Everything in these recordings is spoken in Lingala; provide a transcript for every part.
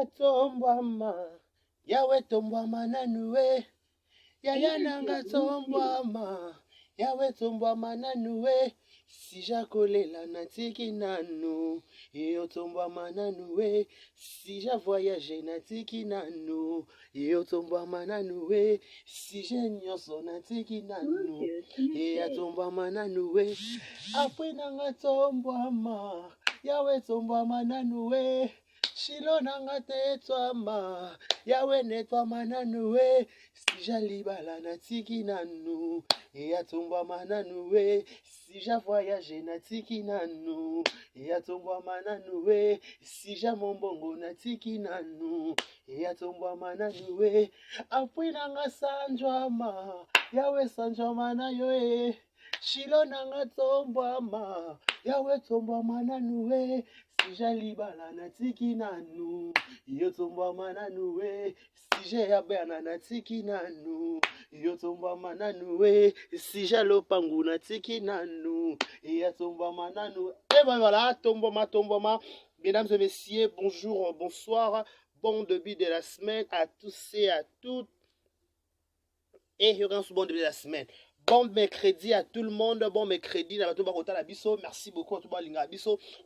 tombwama, yawe tombwama nanuwe. Yaya nanga tombwama, yawe tombwama nanuwe. Si jakolela natiki nanu, yo tombwama nanuwe. Si ja voyage natiki nanu, yo tombwama nanuwe. Si je nyonso natiki nanu, ya tombwama nanuwe. Apwi nanga tombwama, yawe tombwama nanuwe. Shilo nanga tetwama, yawe netwama nanuwe. Si jalibala natiki nanu, ya tombwama nanuwe. Si ja voyage natiki nanu, ya tombwama nanuwe. Si ja mombongo natiki nanu, ya tombwama nanuwe. Apwi nanga sanjwama, yawe sanjwama na yoe. Shilo nanga tombwama, yawe tombwama nanuwe. Si jalibala natiki nanu, yo tombwama nanuwe. Si jayabana natiki nanu, yo tombwama nanuwe. Si jalopangu natiki nanu, yo tombwama nanuwe. Et ben voilà, tombwama. Mesdames et messieurs, bonjour, bonsoir, bon début de la semaine à tous et à toutes. Et bon début de la semaine. Bon mercredi à tout le monde, bon mercredi, merci beaucoup à tout le monde.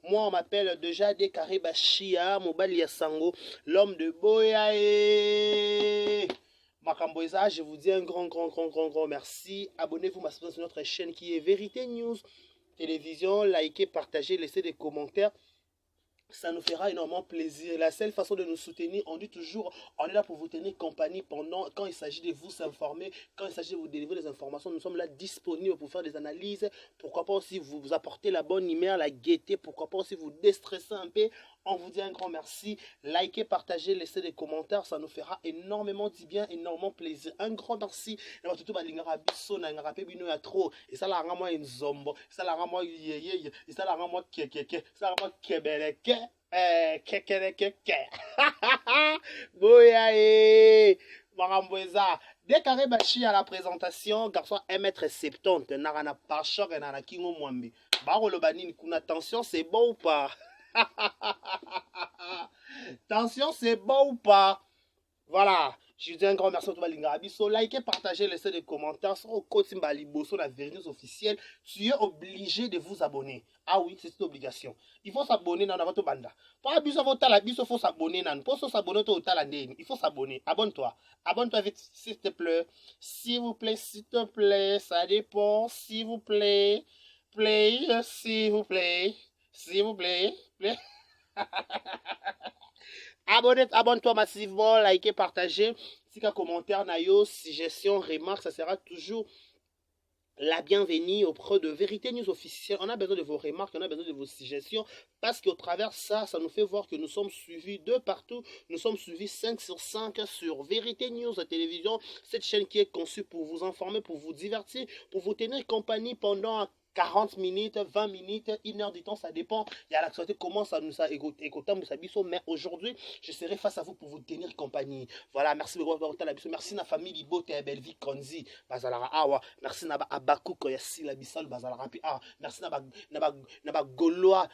Moi on m'appelle déjà Dekare Bashia, Mobali Sango, l'homme de Boyae. Makamboisa, je vous dis un grand merci. Abonnez-vous sur notre chaîne qui est Vérité News Télévision, likez, partagez, laissez des commentaires. Ça nous fera énormément plaisir. La seule façon de nous soutenir, on dit toujours, on est là pour vous tenir compagnie pendant, quand il s'agit de vous informer, quand il s'agit de vous délivrer des informations, nous sommes là disponibles pour faire des analyses. Pourquoi pas aussi vous apporter la bonne humeur, la gaieté, pourquoi pas aussi vous déstresser un peu. On vous dit un grand merci. Likez, partagez, laissez des commentaires. Ça nous fera énormément du bien, énormément plaisir. Un grand merci. Et ça la rend moi une zombo. Ça la rend moi yeye. Et ça la rend moi kekeke. Ça la rend moi kebeleke. Boyae. Maramboueza. Dekare Bashi à la présentation. Garçon 1m70. Narana par choc et nana kingo mwambi. Barolo banine kuna. Attention, c'est bon ou pas? Attention, c'est bon ou pas? Voilà. Je vous dis un grand merci à tout le monde. Likez, partagez, laissez des commentaires sur le code Simbalibo, sur la vérité officielle. Tu es obligé de vous abonner. Ah oui, c'est une obligation. Il faut s'abonner dans votre banda. Pour abuser votre la il faut s'abonner. Pour s'abonner au talandé, il faut s'abonner. Abonne-toi. Abonne-toi vite, s'il te plaît. S'il vous plaît, s'il te plaît. Ça dépend. S'il vous plaît. S'il vous plaît. S'il vous plaît. Abonne-toi massivement, likez, partagez. Si un commentaire, nayo, suggestion, remarque, ça sera toujours la bienvenue auprès de Vérité News Officielle. On a besoin de vos remarques, on a besoin de vos suggestions, parce qu'au travers ça nous fait voir que nous sommes suivis de partout. Nous sommes suivis 5 sur 5 sur Vérité News Télévision, cette chaîne qui est conçue pour vous informer, pour vous divertir, pour vous tenir compagnie pendant 40 minutes, 20 minutes, 1 heure du temps, ça dépend. Il y a l'actualité, comment ça nous a écouté, mais aujourd'hui, je serai face à vous pour vous tenir compagnie. Voilà, merci beaucoup. Merci na famille Libote et Belvi Konzi, Bazalara Awa. Merci na Abakou Koyasi la Bissal Bazalara Pi Ah. Merci na Gaulois,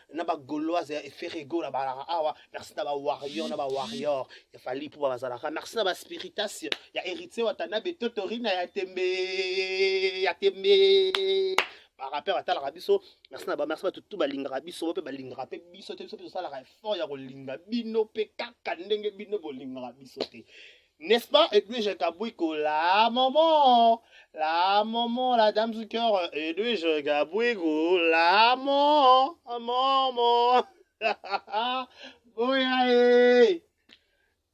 et Ferrego la Bazalara Awa. Merci na Warrior, il fallait pour Bazalara. Merci na Spiritas, il y a hérité Watanabe Totorina, il y a Tembe. Par rapport à Talabiso, merci à tout balingra biso, balingra pe biso te biso ça la fort ya kolinga bino pe kaka ndenge bino bolingra biso te. N'est-ce pas? Edwige Gabouiko, la maman, la dame du cœur, Edwige Gabouiko, la maman, boya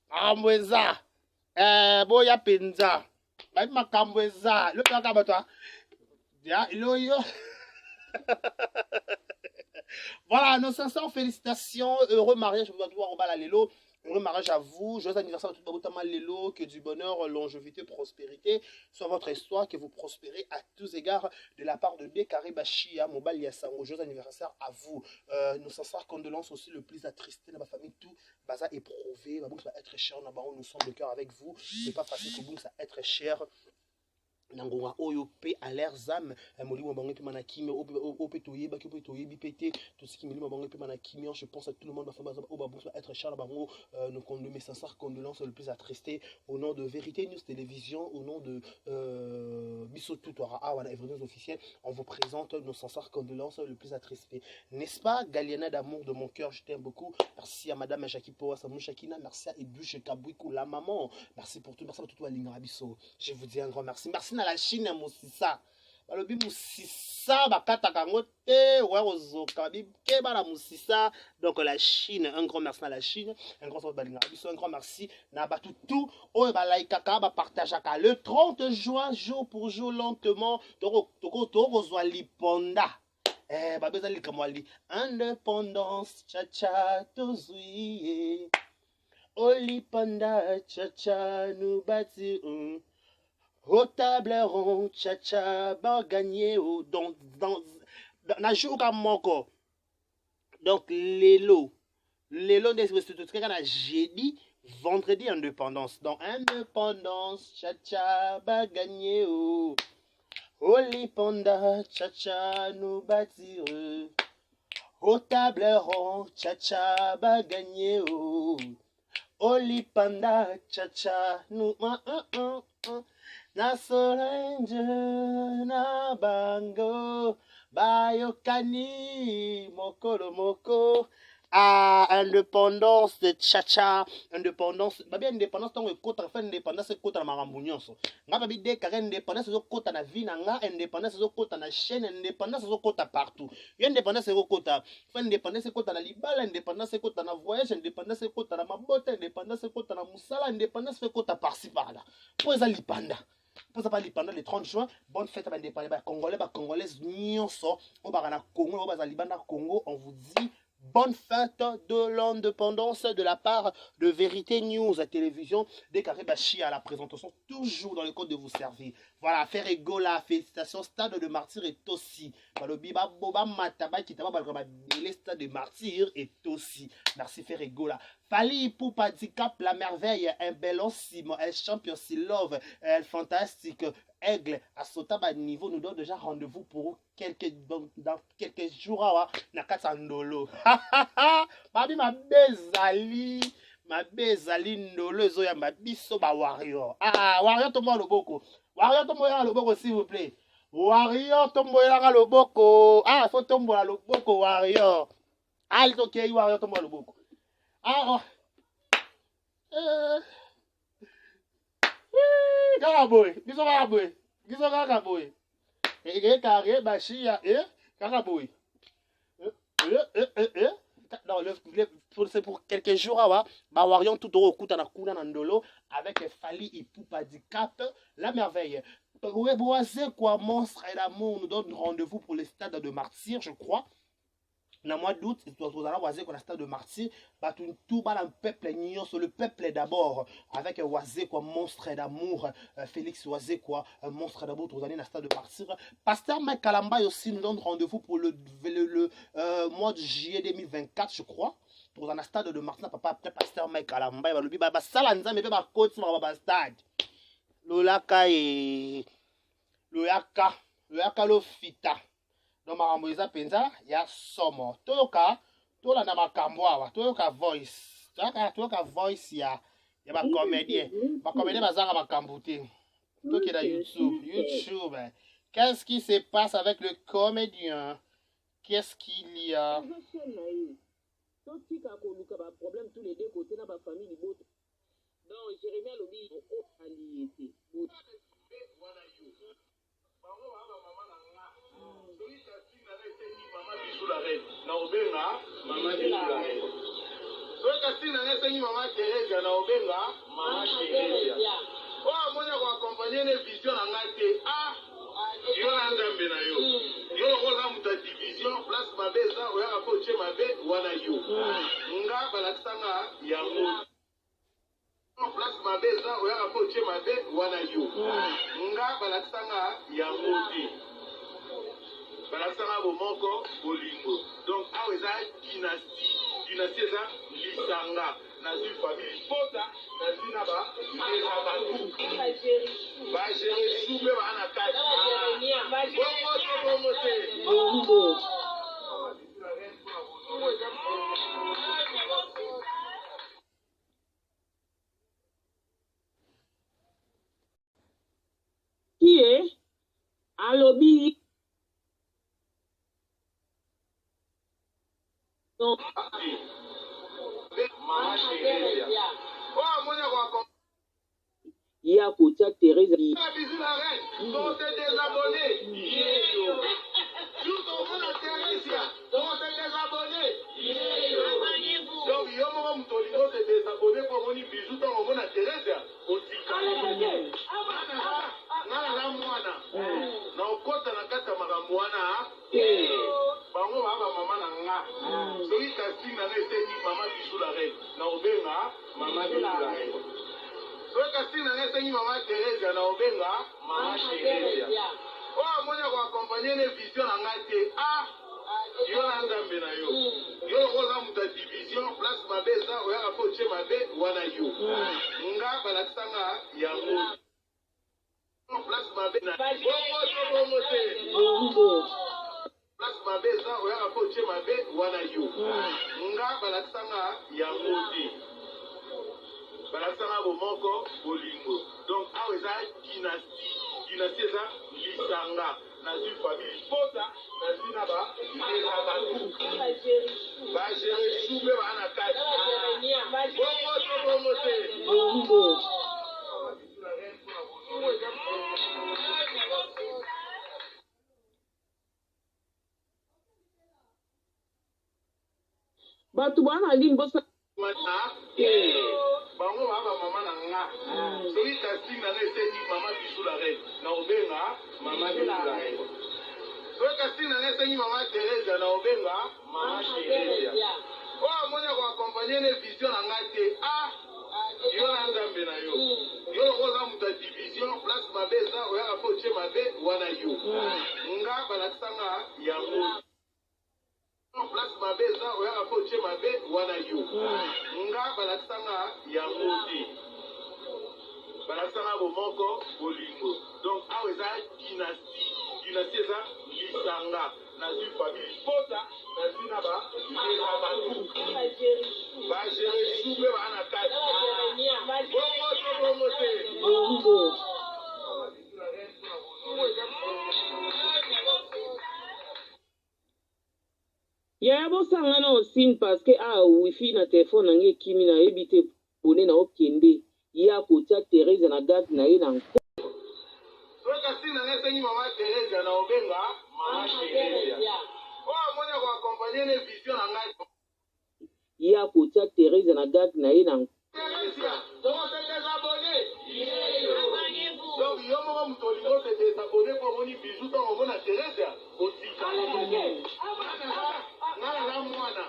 Ambweza, boya penza, ma kambweza, le plan toi. Voilà, nos sincères félicitations, heureux mariage, je vous dois voir au bal à l'élo. Heureux mariage à vous, joyeux anniversaire à tout le monde, l'élo, que du bonheur, longévité, prospérité soit votre histoire, que vous prospérez à tous égards de la part de Dekare Bashia, Mobali Sango. Joyeux anniversaire à vous. Nos sincères condoléances aussi, le plus attristé dans ma famille, tout, baza éprouvé, ma bouche va être cher, nous sommes de cœur avec vous. C'est pas facile que vous, ça être cher. nangonga oyo pe à leurs âmes molimo bango pe mana kimia o pe toyeba ki pe toyebi pété tout ce qui molimo bango pe mana kimia. Je pense à tout le monde va être cher bango nos mes sincères condoléances le plus attristé au nom de Vérité News Télévision, au nom de Bisso Tutora Awana Evernews officiel, on vous présente nos sincères condoléances le plus attristé, n'est-ce pas? Galiana d'amour de mon cœur, je t'aime beaucoup. Merci à madame Jackie Poa Samou Shakina, merci à Edouche Kabouikou la maman, merci pour tout, merci pour tout à Lingarabiso. Je vous dis un grand merci. Merci à la Chine Moussissa. Balobi Moussissa bakata kangote ouais ozoka bibke bala Moussissa. Donc la Chine, un grand merci à la Chine, un grand merci un grand merci na batutu oyo ba like ka ba partage ka le 30 juin jour pour jour lentement toko zwa liponda. Babeza likamwali indépendance cha cha tozui olipanda cha cha nous bâti au table rond, tcha ba gagné dans na jour moko. Donc les lots des tout na jeudi vendredi indépendance. Donc indépendance tcha ba gagné Oli panda tcha nous bâtir au table rond tcha ba gagné Oli panda tcha nous na solange na bango bayokani mokolo moko indépendance de tcha indépendance babi indépendance tango ekota fa indépendance ekota na makambo nyonso nga babi dekare indépendance ezokota na vie na nga indépendance ezokota na chaîne indépendance ezokota partout yo indépendance ekota fa indépendance ekota na libala indépendance ekota na voyage indépendance ekota na mabota indépendance ekota na musala indépendance ekota par-ci par-là po eza lipanda. Pour ça, pendant le 30 juin, bonne fête à l'indépendance congolais, congolaises, nyonso, au Barana Congo, au Bazalibana Congo, on vous dit bonne fête de l'indépendance de la part de Vérité News à télévision, des Karibachi à la présentation, toujours dans le code de vous servir. Voilà, faire Egola, félicitations, stade de martyr est aussi. Le biba boba mataba qui t'a pas le stade de martyr est aussi. Merci faire Egola. Fali Poupa Handicap, la merveille, un bel osimo, un champion si love, un fantastique. Aigle à Sotaba niveau nous donne déjà rendez-vous pour dans quelques jours na Katsandolo. Babi ma bezali ndolo ezo ya mabiso ba warrior. Warrior tombo loboko. Warrior tombo ya loboko s'il vous plaît. Warrior tombo ya loboko. Faut tombo la loboko warrior. Il faut que warrior tombo loboko. Kakaboy, biso kakaboy. Carré, bachia, kakaboy. Non, c'est pour quelques jours, Bawarion tout au coup, na kuna nandolo, avec Fali et Poupa Handicap, la merveille. Boisé quoi, monstre et l'amour nous donne rendez-vous pour les stades de martyr, je crois. Dans le mois d'août, nous allons voir qu'on a stade de martyr, tout le peuple le peuple d'abord, avec Oisé quoi, monstre d'amour, Félix Oisé quoi, monstre d'amour, nous allons dans stade de martyr. Pasteur Mike Kalamba aussi nous donne rendez-vous pour le mois de juillet 2024, je crois. Nous allons stade de martyr, papa après Pasteur Mike Kalamba, il va le dire, bah salanza, mais pas côte, ma stade. Lolaka et Loyaka lo fita. Donc makambo eza penza ya somo toyoka tolanda makambo awa toyoka voice voice ya ba comédien bazanga makambo te tokenda YouTube qu'est-ce qui se passe avec le comédien, qu'est-ce qu'il y a totika koluka ba problème tous les deux côtés na ba famille bote donc Jérémie lobi o aliété balasanga bomoko bolingo donc awa eza dynastie eza lisanga nazwi famille pota nazwi na ba bagerisu mpe baa na kati bongo te qui est un lobby non il y a côté Thérèse bango baba mama na nga soki kasi na esenyi mama bisu la reine na obenga mama bisu la reine soki kasi na esenyi mama Thérèse na obenga mama Thérèse oyo amoni akoakompagne ne vision na ngai te yo na nzambe na yo yo lokoza moto ya division place mabe eza oyaka mpo otie mabe wana yo nga balakisanga yango place mabe na bongo te place mabe eza oyaka mpo otie mabe wana yo nga balakisanga yango te balakisanga bomoko bolingo donc awa eza dynastie eza lisanga nazwi famille pota nazwi na bagerisu mpe baa na kati bongo te bato bana limbosa bango baba mama na nga soki kasi na esenyi mama bisu la reine na obenga mama bisu la reine soki kasi na esenyi mama Thérèse na obenga mama Thérèse oyo amoni akoakompagne ne vision na ngai te yo na nzambe na yo yo lokoza moto ya division place mabe eza oyaka mpo otie mabe wana yo nga balakisanga yango place mabe eza oyaka mpo otie mabe wana yo nga balakisanga yango te balakisanga bomoko bolingo donc awa eza dynastie eza lisanga nazwi famille pota nazwi na bagerisu mpe baa na kati bongo te ya bosanga na osine parce que wifi na telefone na nge ekimi na yebi te pone na okende ya kotia Thérèse na date na ye na nko soki kasi na esenyi mama Thérèse na obenga mama Thérèse oyo amoni akoakompagne ne vision na ngai ya kotia Thérèse na date na ye na nko donc yo moko moto olingi otedesabone mpo omoni bizu ntango omona Thérèse otika nga naza mwana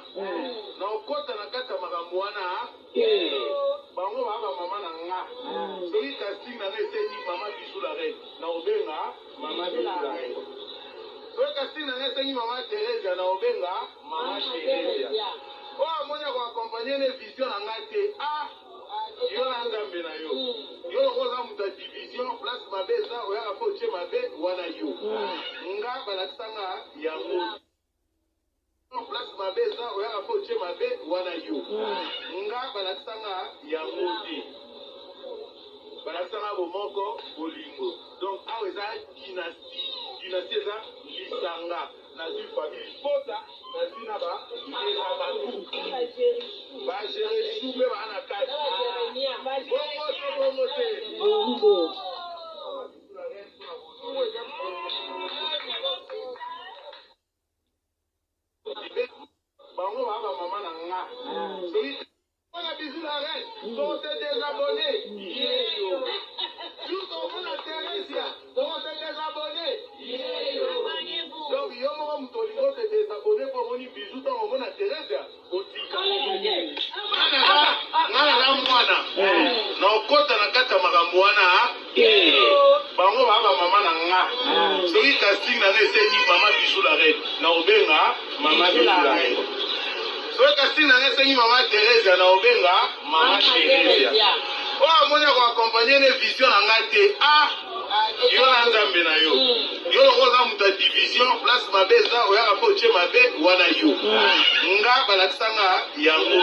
na okota na kati ya makambo wana bango baba mama na nga soki kasi na esenyi mama bisu la reine na obenga mama bisu la reine soki kasi na esenyi mama Thérèse na obenga mama Thérèse oyo amoni akoakompagne ne vision na ngai te yo na nzambe na yo yo lokoza moto ya division place mabe eza oyaka mpo otie mabe wana yo nga balakisanga yango place mabe eza oyaka mpo otie mabe wana yo nga balakisanga yango te balakisanga bomoko bolingo donc awa eza dynastie eza lisanga nazwi famille pota nazwi na bagerisu mpe baa na kati bongo te bango baba mama na nga soki wana bisu la reine to te désabonné juste omona Thérèse to te désabonné donc yo moko moto olingi otedesabone mpo omoni bizu ntango omona Thérèse otika nga naza mwana na okota na kati ya makambo wana bango baba mama na nga soki kasi na esenyi mama bisu la reine na obenga mama bisu la reine soki casting na ngai esengi mama Thérèse na obenga mama Thérèse oyo amoni akoakompagne ne vision na ngai te yo na nzambe na yo yo loko oza moto ya division place mabe eza oyaka mpo otie mabe wana yo nga balakisanga yango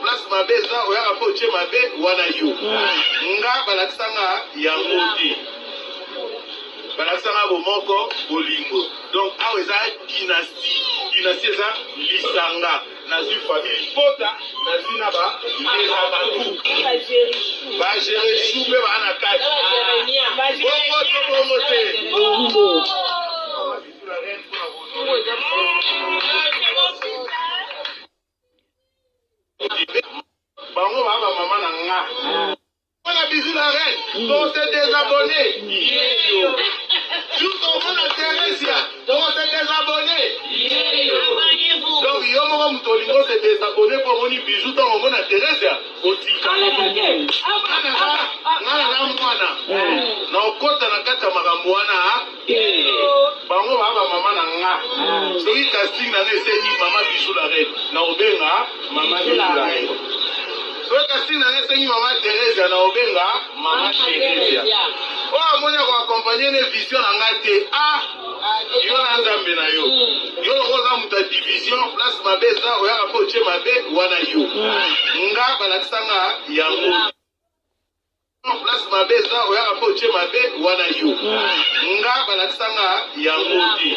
place mabe eza oyaka mpo otie mabe wana yo nga balakisanga yango te balakisanga bomoko bolingo donc awa eza dynastie eza lisanga nazwi famille pota nazwi na bagere chou mpe baa na kati bongo to bongo te bango baa bamama na nga wana bizu la reine to se désabonné tout au monde à Thérèse to se désabonné donc yo moko moto olingo se désabonné po omoni bizu ntango omona Thérèse otika nga na mwana na okota na kati ya makambo wana bango baa bamama na nga soki casting na nga esengi mama bizu la reine na obenga mama bizu la reine soki casting na nga esengi mama Thérèse na obenga mama Thérèse oyo amoni akoakompagne ne vision na ngai te yo na nzambe na yo yo loko oza moto ya division place mabe eza oyaka mpo otie mabe wana yo nga balakisanga yango place mabe eza oyaka mpo otie mabe wana yo nga balakisanga yango te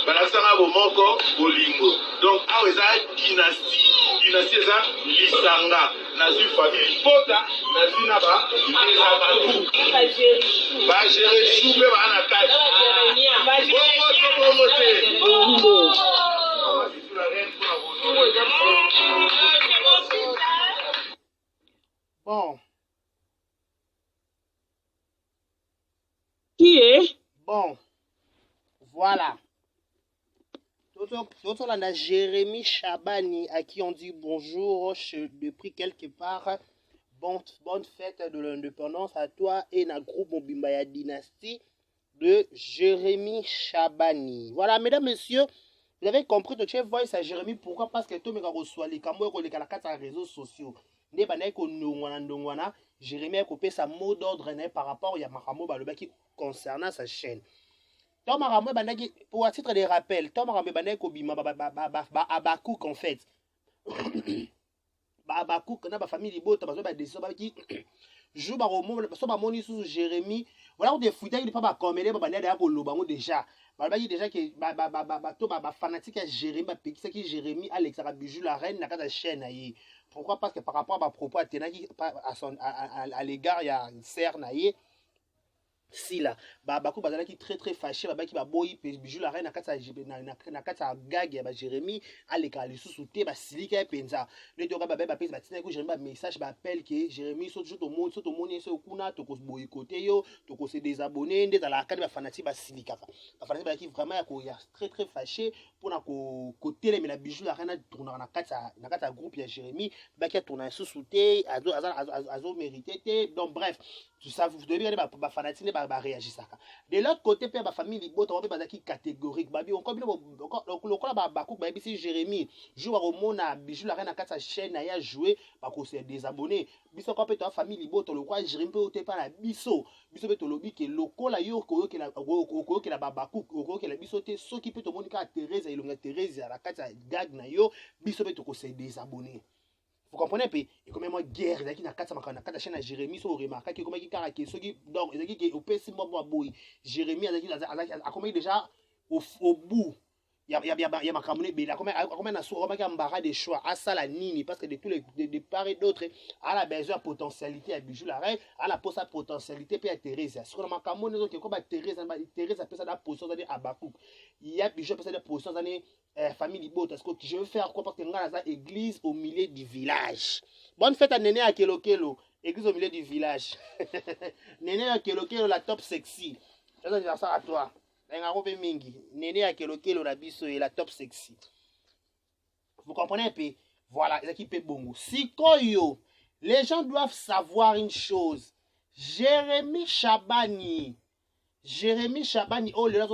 balakisanga bomoko bolingo donc awa eza dynastie eza lisanga nazwi famille pota nazwi na bagere chou mpe baa na kati bongo to bongo te Bon. Qui est? Bon. Voilà. On a Jérémy Chabani à qui on dit bonjour depuis quelque part. Bonne fête de l'indépendance à toi et na groupe Mobimbaya Dynastie de Jérémy Chabani. Voilà, mesdames, messieurs, vous avez compris que Chef Voice à Jérémy. Pourquoi? Parce que tout le monde reçoit les cameaux et les réseaux sociaux. Jérémy a coupé sa mot d'ordre par rapport à Mahamou qui concernant sa chaîne. Pour un titre de rappel, Tom Ramé Baneko Bima Abakouk en fait. Abakouk, na ba famille libo, tabazo ba décision qui joue ba romo, so ba moni sous Jérémy. Voilà on des fouilles, il pas ba comédie ba banade ya ko lobango déjà. Ba déjà que ba fanatique à Jérémy, ba pekisa qui Jérémy Alex Rabijou la reine na kata chaîne ayi. Pourquoi? Parce que par rapport à ma propos à l'égard il y a une serre naïe. Si là baku bazala qui très fâché qui ba boyi bijou la reine na kata gag ya ba Jérémy aleka lisusu te ba silika penza le doka ba pesa ba tina ko Jérémy ba message ba appel que Jérémy so toujours to moni so kuna to ko boyi côté yo to ko se désabonner ndé dans la kati ba fanatique ba silika ba fanatique ba qui vraiment ya très fâché pour na ko côté mais la bijou la reine tourner na kata groupe ya Jérémy ba qui tourner lisusu te azo mérité te donc bref tout ça vous devez regarder ba fanatique réagir ça. De l'autre côté, père ma famille libo to ba qui catégorique babi on comme lokola ba baku ba bisi Jérémy joue au mona bijou la reine na kata chaîne na ya jouer ba ko se désabonner biso ko pe to famille libo to lokwa Jérémy pe ote pa na biso pe to lobi ke lokola yo ko ke la ba baku ko ke la biso te so ki pe to monika Thérèse ilonga Thérèse la kata gag na yo biso pe to ko se désabonner. Vous comprenez un peu? Et comme moi guerre qui na kata makana kata chaîne à Jérémy so remarquer que comme qui caractère so qui donc qui au PC moi boy Jérémy a comme déjà au bout il y a ma camonée mais là comme na so remarquer embarras des choix à ça la nini parce que de tous les de part et d'autres à la besoin potentialité à bijou la reine à la sa potentialité puis à Thérèse sur ma camonée donc comme Thérèse a fait ça la position d'aller à Bakouk il y a bijou fait ça la position d'aller famille Libo parce que je veux faire quoi parce que nga na église au milieu du village. Bonne fête à Néné à Kelokelo, église au milieu du village. Néné à Kelokelo la top sexy. Je vais dire ça à toi. Néné à Kelokelo la biso et la top sexy. Vous comprenez un peu? Voilà, l'équipe est bongo. Sikoyo, les gens doivent savoir une chose. Jérémy Chabani Jérémy Chabani oh lelo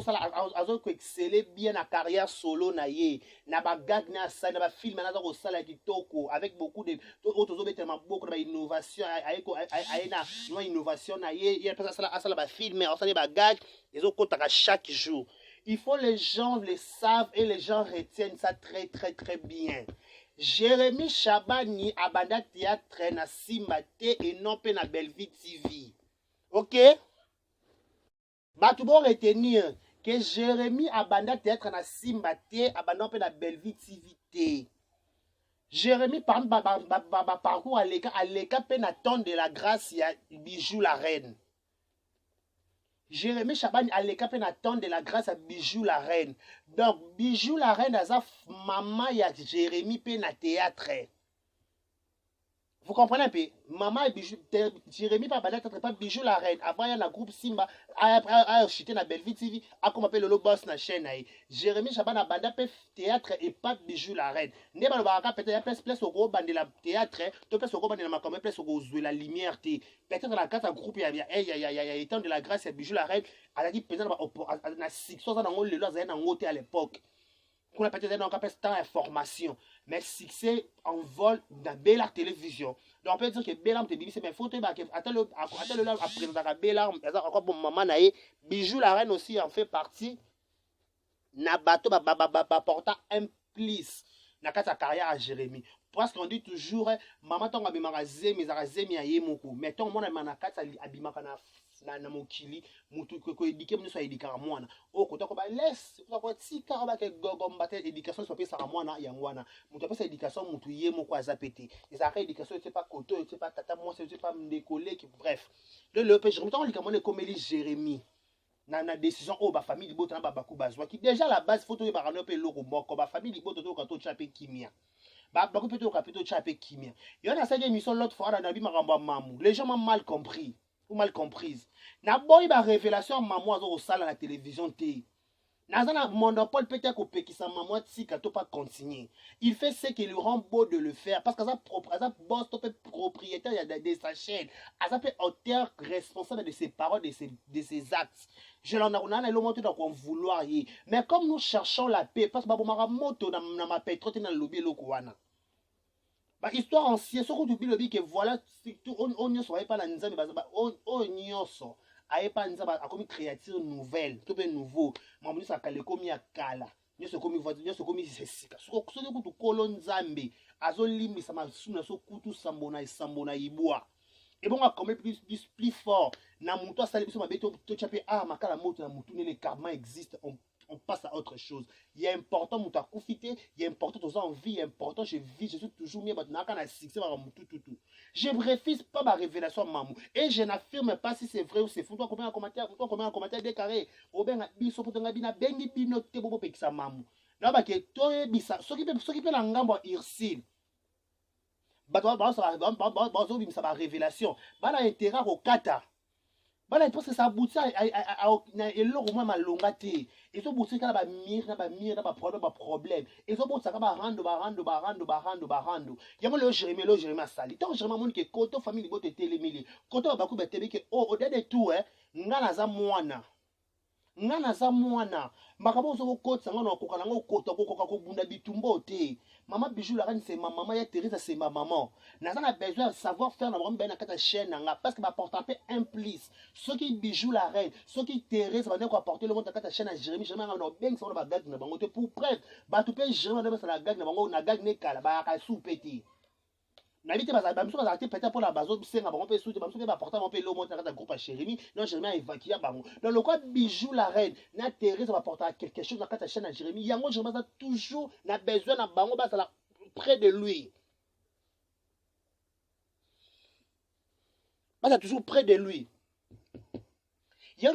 azo ko exceller bien na carrière solo na ye na ba gag na sa na ba film na ko sala kitoko avec beaucoup de autres obetema beaucoup de innovation na innovation na ye il peut ça ba film mais ça ba gag les autres kotaka chaque jour. Il faut les gens le savent et les gens retiennent ça très très très bien. Jérémy Chabani abanda théâtre na Simbate et non pe na Belleville TV. OK? Bato bon retenir que Jérémy abanda théâtre na Simbate abanda pe na Belleville TV. Jérémy par parcours à l'écart pe na temps de la grâce ya Bijou la reine. Jérémy Chabani à l'écart pe na temps de la grâce à Bijou la reine. Donc Bijou la reine aza maman ya Jérémy pe na théâtre. Vous comprenez un peu? Maman et Bijou, Jérémy pas Bijou la reine. Avant il y a un groupe Simba, a chuté na Belleville TV, a comme appelle le boss na chaîne. Jérémy Chabani a banda pe théâtre et pas Bijou la reine. Ne ba ba peut-être place au gros bande la théâtre, to place au gros bande la makamé place au gros la lumière té. Peut-être dans la quatre groupe il y a étant de la grâce et Bijou la reine, a dit peut-être na 600 ans dans le lois na ngoté à l'époque. Qu'on a peut-être dans un temps information. Mais succès en vol dans Bella Télévision. Donc on peut dire que Bella te bibisi mais faut te attends le là à présenter Bella encore bon maman naé Bijou la reine aussi en fait partie na bateau ba porta implice na kata carrière à Jérémy. Parce qu'on dit toujours maman tonga bimaka zemi za zemi aye moko mais ton mona manakata abimaka na mokili mutu ko éduquer muso éduquer mwana o ko to ko ba laisse ko tika ba ke gogomba te éducation so pesa mwana ya mwana mutu pesa éducation mutu ye moko azapete ezaka éducation c'est pas koto c'est pas tata moi c'est pas ndekole qui bref le pêche remettons likamone comme Eli Jérémy na décision o ba famille libota na ba bakubazwa qui déjà la base photo ba rano pe loko moko ba famille libota to ka to chape kimia ba ko peut to chape kimia yo na sa émission l'autre fois na bi makambo mamu les gens m'ont mal compris ou mal comprise. Na boy ba révélation maman azo sala la télévision té. Na zana monopole peut-être ko pekisa maman tika to pas continuer. Il fait ce qui lui rend beau de le faire parce que ça boss to propriétaire de sa chaîne. Ça peut auteur responsable de ses paroles de ses actes. Je l'en a le monté donc on vouloir y. Mais comme nous cherchons la paix parce que ba bomara moto na ma pétrote na lobby lokwana. Bah, histoire ancienne, ce que tu dis que voilà, on n'y soit pas la nzambe, on n'y soit pas nzambe, a comme créature nouvelle, tout est nouveau. Maman ça calé comme ya kala, n'y soit comme voiture, n'y soit comme sesika. Ce que tu colon nzambe, azolimi ça m'a soumna so kutu sambona ibwa. Et bon, comme plus fort, na muto sali biso mabeto to chapé makala moto na mutu le karma existe. On passe à autre chose. Il y a important muta kufite, il y a important aux envies, il y a important je vis, je suis toujours mieux maintenant quand on succès tout. Je ne refuse pas ma révélation mamou et je n'affirme pas si c'est vrai ou c'est faux. Toi combien en commentaire déclaré au ben biso potanga bina bengi bino te bobo pekisa mamou. Là ba ke toye bisa so qui peut la ngambo irsil. Ba zo bimisa ba révélation. Ba na intérêt au kata. Bala parce que ça aboutit à eloko mwa malonga te ezo bouti kala ba mire na ba problème ezo bouti ka ba rando yango le Jérémy asali tant Jérémy moni ke koto famille bote telemili koto ba ku betebe ke au de tout ngana za mwana makabo zo ko tsanga na ko kana ko ko bunda bitumbo te maman Bijou la reine c'est ma maman ya Teresa c'est ma maman naza na besoin de savoir faire na bombe na kata chaîne nga parce que ba porter un peu implice ceux qui Bijou la reine ceux qui Teresa va ko apporter le monde kata chaîne à Jérémy na beng ça ba gag na bango te pour preuve ba tout pe Jérémy na ba la gag na bango na gag ne kala ba ka soupeti na bité ba miso ba te peut-être pour la bazo senga bango pe souti ba miso ba porter mon pe le monde kata groupe à Jérémy non Jérémy a évacué bango dans le quoi Bijou la reine na Teresa va porter quelque chose na kata chaîne à Jérémy yango Jérémy a toujours na besoin na bango ba ça près de lui. Bah, toujours près de lui. Il y a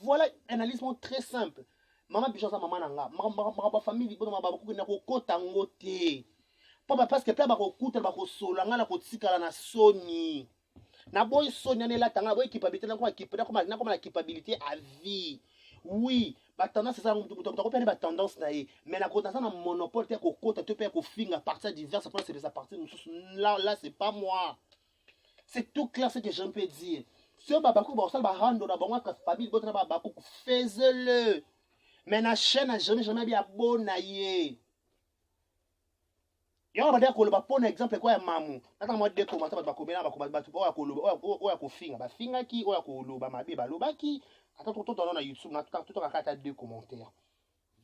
voilà un analyse très simple. Maman Bijou sa maman nanga, ma famille ma beaucoup na ko tango te. Papa parce que papa ko kuta ba ko solanga na ko tsikala na soni. Na boy soni na la tanga boy capabilité na ko na capabilité à vie. Oui, ba tendance c'est ça on peut pas tendance na mais la cotation na monopole te ko kota te pe ko finga à partir diverses pour c'est à partir là c'est pas moi. C'est tout clair ce que je peux dire. Si on babakou, bon, ça va rendre dans la famille, bon, babakou, fais-le. Mais la chaîne, jamais bien bon aïe. Et on va dire que le bon exemple, quoi, maman. Attends, moi, dès qu'on va commencer à combattre, on va finir. Ba finga qui, on va koloba, ma bébé, loba qui. Attends, tout le monde YouTube, tout le monde a deux commentaires.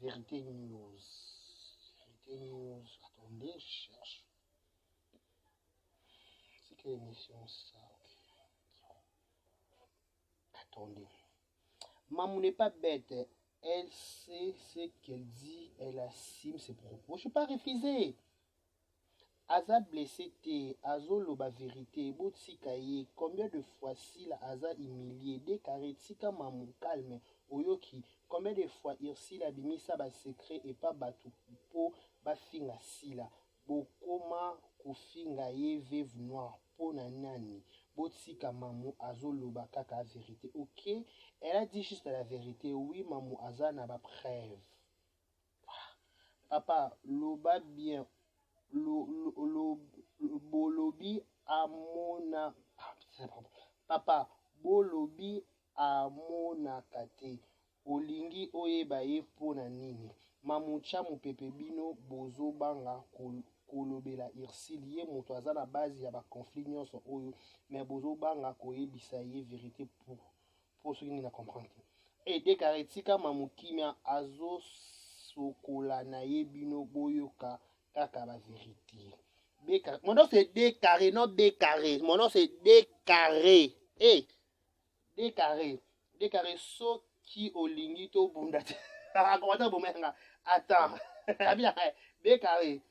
Vérité News. Vérité News. Attendez, je cherche. C'est quelle émission ça? Attendez. Maman n'est pas bête. Elle sait ce qu'elle dit. Elle assume ses propos. Je ne suis pas refusé. Aza blessé te. Azo loba vérité. Botsikaye. Combien de fois si la Aza humilié. Décarré. Tika maman calme. Oyoki. Combien de fois Irsi la bimisa ba secret et pas batu po ba finga sila. Bokoma kofinga ye veuve noire. Pona nani. Botsika maman azo loba kaka vérité. Ok. Elle a dit juste la vérité. Oui, maman aza na ba preuve. Papa, loba bien. Bolobi amona. Papa, bolobi amona kate. Olingi oyeba ye pona nini. Mamucha mupepe bino bozo banga kolobela irsili ye moto aza na base ya ba conflit nyonso oyo mais bozo banga koyebisa ye vérité pour ceux qui ne comprennent pas. Et décarré tika mamukimia azo sokola na ye bino boyoka kaka ba vérité. Bécarré. Mon nom c'est décarré, non bécarré. Mon nom c'est décarré. Eh, décarré. Décarré so qui olingi to bundate. Attends. Bécarré.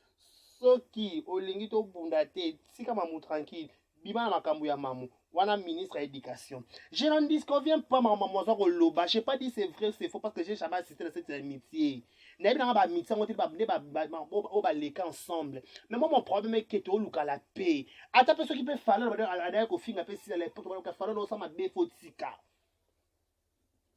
So qui olingi to bundate. Si comme maman tranquille. Bima makambu ya maman. Wana ministre de l'éducation. Je n'en disconviens pas maman mozo ko loba. Je n'ai pas dit c'est vrai, c'est faux parce que j'ai jamais assisté à cette amitié. N'est pas ba amitié, on dit ba les ensemble. Mais moi mon problème est que tu as la paix. Attends personne qui peut faire là ko finga pe si la porte ba ko faire là ça m'a défaut tika.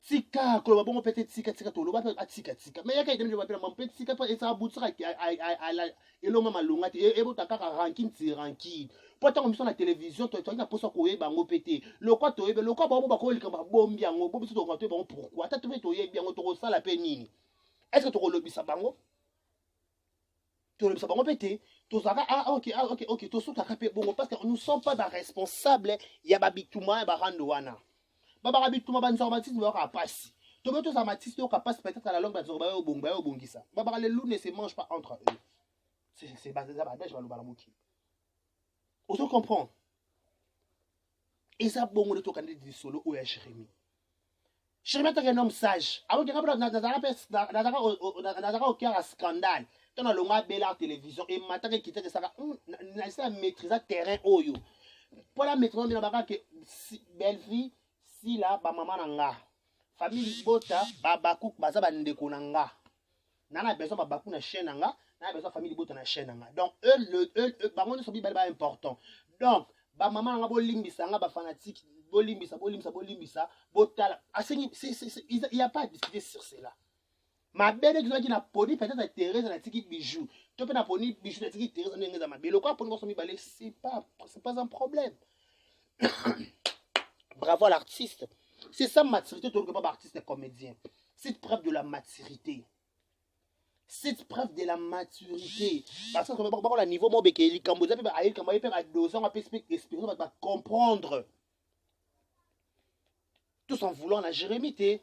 Tika ko ba bon peut-être tika to loba tika. Mais ya ka idem je ba pe mon petit tika et ça aboutira à la et l'homme malonga et botaka ranking ti ranking. Pourtant on mission la télévision toi tu as pour ça ko yeba ngo pété le quoi to yeba le quoi ba ko lika ba bombi yango bobi to ko to ba pourquoi ta to yeba yango to ça la peine nini est-ce que tu relobisa bango tu relobisa bango pété to ça ok to soka kapé bongo parce que nous sommes pas des responsables ya ba bituma ba rando wana ba bituma ba nzoma tisi ba passer to beto ça matisi to capable peut-être à la longue ba zoba yo bongisa ba les loups ne se mangent pas entre eux c'est basé ça ba dèche ba lo ba la moki. On se comprend. Et ça, bon, on est au candidat du solo ou à Jérémy. Jérémy est un homme sage. Avant de regarder dans un scandale, dans la longue belle télévision, et maintenant qu'il quitte ça, ça maîtrise le terrain. Pour la maîtrise, on a que belle vie, si là, ba maman nanga. Famille Bota, babakou, baza bandeko nanga. Nana besoin babakou na chaîne nanga. N'a besoin famille bota na chaîne nga donc eux ba ngone so bi ba important donc ba maman nga bo limbisa nga ba fanatique bo limbisa botala asengi il y a pas à discuter sur cela ma belle qui na poni peut-être Thérèse na tiki bijou to pe na poni bijou na tiki Thérèse na ngeza ma belle quoi poni so mi balé c'est pas un problème. Bravo à l'artiste, c'est ça maturité to pas artiste et comédien, c'est preuve de la maturité. C'est preuve de la maturité. Parce que quand on a niveau mon béquet, les Cambodgiens peuvent aller comme ils peuvent à 2 ans, on peut espérer va comprendre. Tous en voulant la jérémité.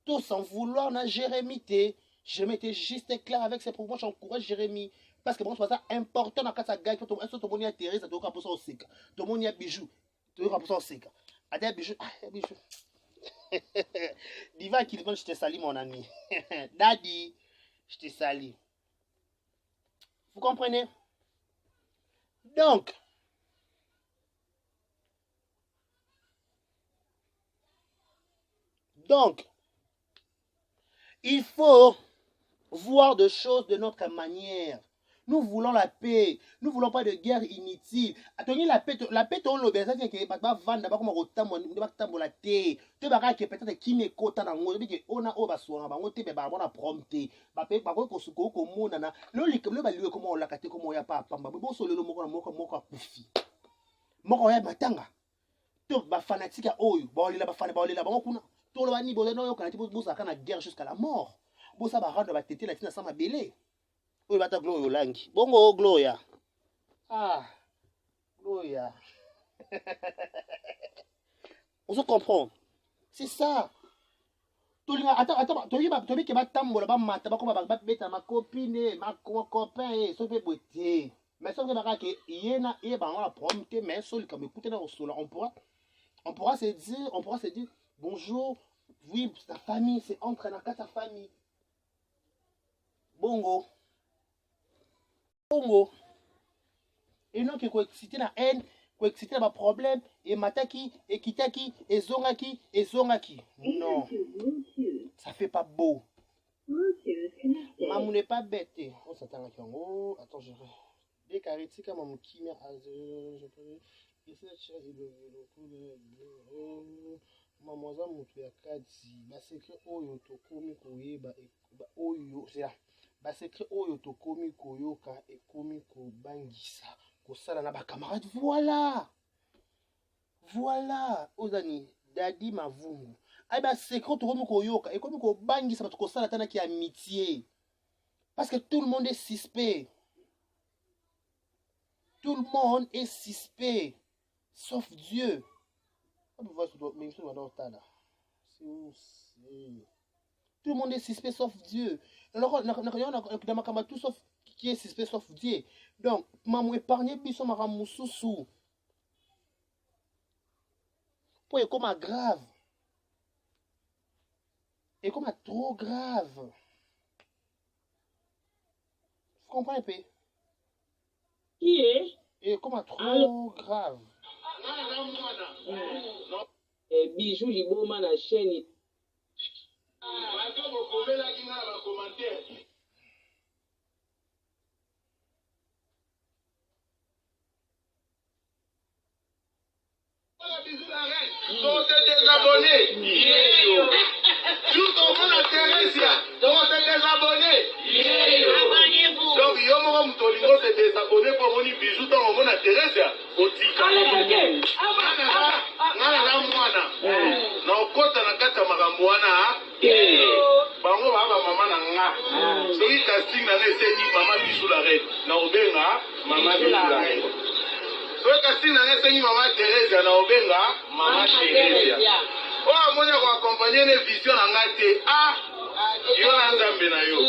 Tous en voulant la jérémité. Je m'étais juste clair avec ses propos, j'encourage Jérémy. Parce que bon, c'est ça important dans sa gagne. Tout le monde y a Thérèse, tout le monde y a Sika. Tout le monde y a Bijou. Tout le monde y a Sika. Adèle Bijou. Bijou. Diva qui je te salue mon ami. Daddy. Je te salue. Vous comprenez? Donc, il faut voir des choses de notre manière. Nous voulons la paix. Nous ne voulons pas de guerre inutile. Attendez la paix, on l'obéit. C'est que va vendre d'abord comme autant la terre. Tu vas que peut-être qui me quota dans le monde. On a oba soin. On te va avoir prompté. Va payer par contre ce qu'on comme nana. Le va lui comment on l'a caté comment il y a pas. Bon solo le moko kufi. Moko ya matanga. to ba fanatique ya oyo baolela bafana baolela bango kuna tolo bani bozana oyo kana bozaka na guerre jusqu'à la mort bosa ba rendre ba tete la tina sama belé oyo bata gloire yolangi bongo gloria gloria on se comprend c'est ça tolinga attends tobi ke batambola ba mata ba ko ba beta ma copine ma copain so pe boté mais ça va que yena et ba on la prompter mais sol comme écouter dans sol on pourra se dire bonjour oui ta famille c'est entre dans ta famille bongo et non que exciter la haine exciter ma problème et mataki et kitaki et zongaki non ça fait pas beau maman n'est pas bête on s'attend à oh attends je décaritika maman qui m'a maman za mutu ya kati ba secret oyo tokomi koyeba oyo c'est là ba secret oyo tokomi koyoka ekomi kobangisa kosala na ba camarades voilà ozani dadi mavungu ay ba secret tokomi koyoka ekomi kobangisa bato kosala tana ki amitié parce que tout le monde est suspect sauf Dieu. Tout le monde est suspect sauf Dieu. Alors, dans tout sauf qui est suspect sauf Dieu. Donc, maman épargne biso maramususu. Pour comme grave. Et comme trop grave. Vous comprenez pas? Qui est? Et comme trop grave. Bijou liboma na chaîne. Donc t'es désabonné. Tout ton monde à Thérésia. Donc t'es désabonné. Donc Yomo Mtolingo s'est désabonné pour mon bijou dans mon monde à Thérésia. Otika. Na okota na kata makamwana bango baba mama na nga soki casting na eseni mama bisu la reine na obenga mama bisu la reine soki casting na eseni mama Teresa na obenga mama Teresa o amonya ko accompagner ne vision na ngate yo na nzambe na yo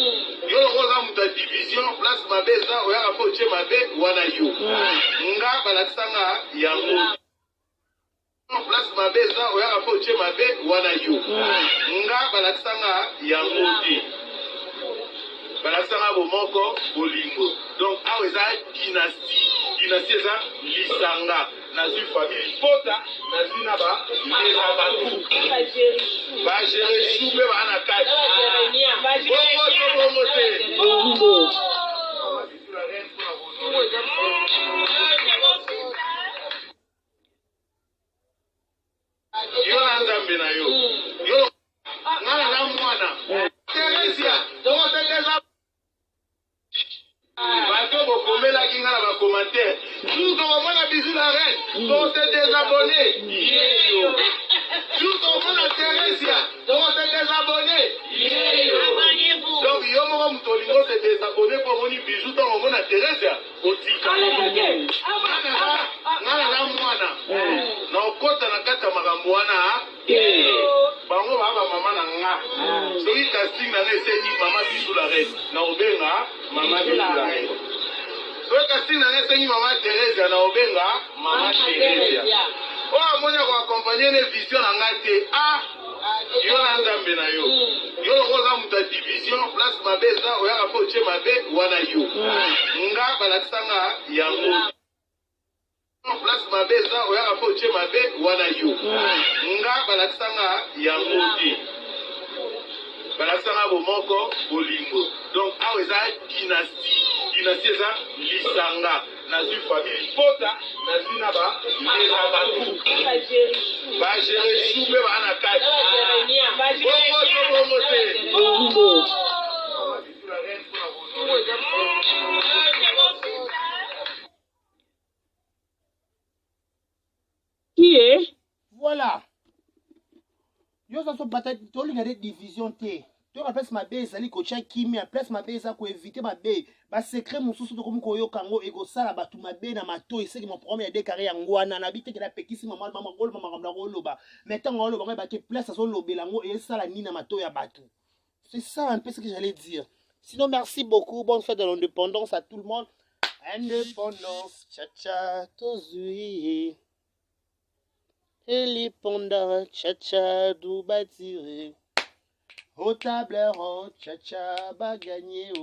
yo lokoza muta division place mabeza oyaka po che mabe wana yo nga balakisanga yango place mabeza oyaka po che mabe wana yo nga balakisanga yango te balakisanga bomoko bolingo donc awa eza dynastie eza lisanga nazwi famille pota nazwi na eza baku bageresu mpe baa na kati bongo te yo na nzambe na yo yo ngana na mwana Teresia tokotekeza bato bokomelaki nga na bacommentaire tout omona bisu la reine tokote désabonné tout omona Teresia tokote désabonné donc yo moko moto olingo se désabonné po omoni bisu ntango omona Teresia otika ngana na mwana na okota na kati ya makambo wana bango baba mama na nga soki casting na nga eseni mama bisu la reine na obenga mama bisu la reine soki casting na nga eseni mama Teresa na obenga mama Teresa o amonya ko accompagner ne vision na nga te yo na nzambe na yo yo lokoza muta division place mabeza oyaka po che mabe wana yo nga balakisanga yango place mabeza oyaka po che mabe wana yo nga balakisanga yango te balakisanga bomoko bolingo donc awa eza dynastie eza lisanga nazwi famille pota nazwi na eza baku bageresu mpe baa na kati bongo te Qui est? ça so bataille to linga de division te to la place mabe ezali kocha kimi a place mabe eza ko éviter mabe ba secret mususu to komi koyo kango ego sala batu mabe na mato iseki mon problème ya décarré yangwana na bite ke la pekisi mama golo mama kamla koloba maintenant ngolo ba ba ke place so lobela ngo e sala ni na mato ya batu. C'est ça un peu ce que j'allais dire. Sinon merci beaucoup, bonne fête de l'indépendance à tout le monde. Indépendance, tcha tozui. Elipanda, tcha doubatire. Au tableur, tcha ba gagné.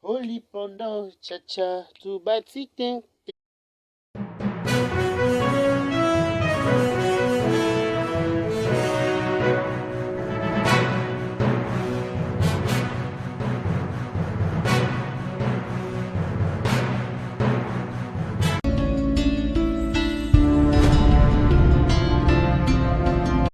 Olipanda, tcha doubatite.